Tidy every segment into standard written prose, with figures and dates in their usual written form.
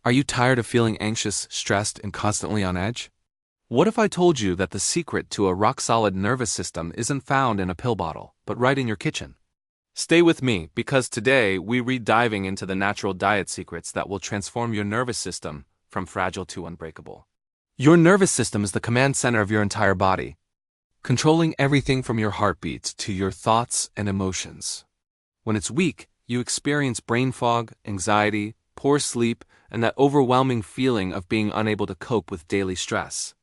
Are you tired of feeling anxious, stressed, and constantly on edge? What if I told you that the secret to a rock-solid nervous system isn't found in a pill bottle, but right in your kitchen? Stay with me, because today we're diving into the natural diet secrets that will transform your nervous system from fragile to unbreakable. Your nervous system is the command center of your entire body, controlling everything from your heartbeat to your thoughts and emotions. When it's weak, you experience brain fog, anxiety, poor sleep, and that overwhelming feeling of being unable to cope with daily stress.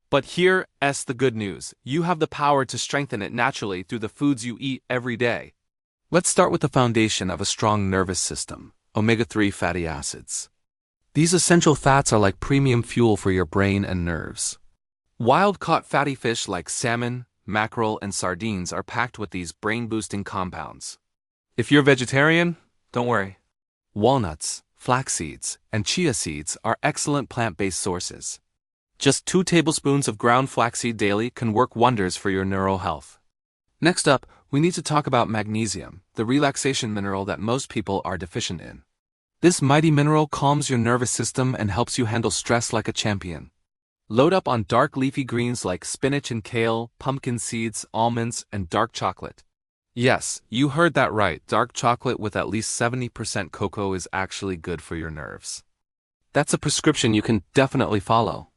But here's the good news. You have the power to strengthen it naturally through the foods you eat every day. Let's start with the foundation of a strong nervous system: omega-3 fatty acids. These essential fats are like premium fuel for your brain and nerves. Wild-caught fatty fish like salmon, mackerel, and sardines are packed with these brain-boosting compounds. If you're vegetarian, don't worry. Walnuts, flax seeds, and chia seeds are excellent plant-based sources. Just 2 tablespoons of ground flaxseed daily can work wonders for your neural health. Next up, we need to talk about magnesium, the relaxation mineral that most people are deficient in. This mighty mineral calms your nervous system and helps you handle stress like a champion. Load up on dark leafy greens like spinach and kale, pumpkin seeds, almonds, and dark chocolate. Yes, you heard that right. Dark chocolate with at least 70% cocoa is actually good for your nerves. That's a prescription you can definitely follow.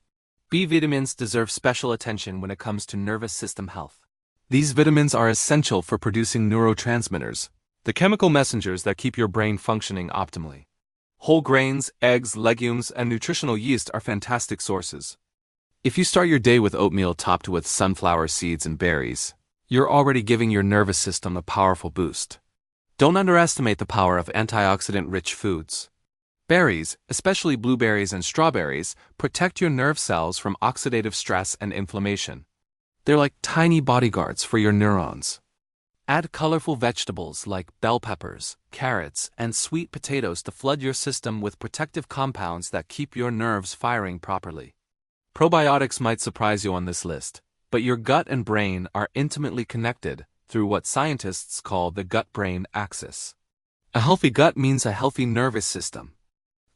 B vitamins deserve special attention when it comes to nervous system health. These vitamins are essential for producing neurotransmitters, the chemical messengers that keep your brain functioning optimally. Whole grains, eggs, legumes, and nutritional yeast are fantastic sources. If you start your day with oatmeal topped with sunflower seeds and berries, you're already giving your nervous system a powerful boost. Don't underestimate the power of antioxidant-rich foods. Berries, especially blueberries and strawberries, protect your nerve cells from oxidative stress and inflammation. They're like tiny bodyguards for your neurons. Add colorful vegetables like bell peppers, carrots, and sweet potatoes to flood your system with protective compounds that keep your nerves firing properly. Probiotics might surprise you on this list, but your gut and brain are intimately connected through what scientists call the gut-brain axis. A healthy gut means a healthy nervous system.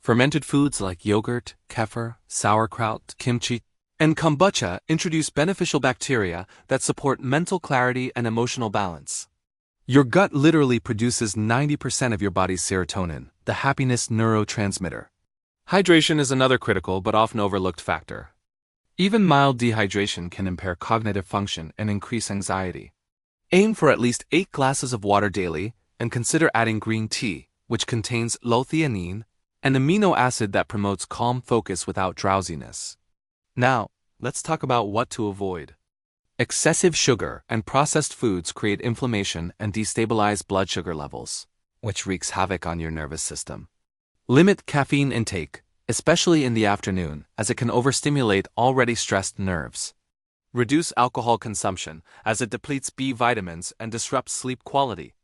Fermented foods like yogurt, kefir, sauerkraut, kimchi, and kombucha introduce beneficial bacteria that support mental clarity and emotional balance. Your gut literally produces 90% of your body's serotonin, the happiness neurotransmitter. Hydration is another critical but often overlooked factor. Even mild dehydration can impair cognitive function and increase anxiety. Aim for at least 8 glasses of water daily, and consider adding green tea, which contains L-theanine, an amino acid that promotes calm focus without drowsiness. Now, let's talk about what to avoid. Excessive sugar and processed foods create inflammation and destabilize blood sugar levels, which wreaks havoc on your nervous system. Limit caffeine intake, especially in the afternoon, as it can overstimulate already stressed nerves. Reduce alcohol consumption, as it depletes B vitamins and disrupts sleep quality.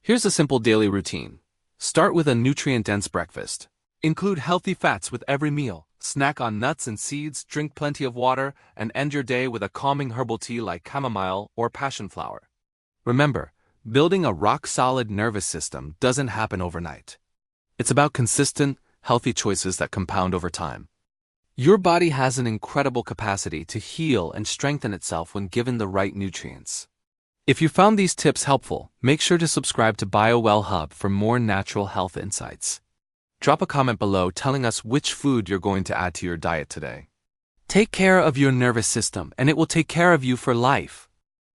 Here's a simple daily routine. Start with a nutrient-dense breakfast. Include healthy fats with every meal, snack on nuts and seeds, drink plenty of water, and end your day with a calming herbal tea like chamomile or passion flower. Remember, building a rock-solid nervous system doesn't happen overnight. It's about consistent, healthy choices that compound over time. Your body has an incredible capacity to heal and strengthen itself when given the right nutrients. If you found these tips helpful, make sure to subscribe to BioWell Hub for more natural health insights. Drop a comment below telling us which food you're going to add to your diet today. Take care of your nervous system, and it will take care of you for life.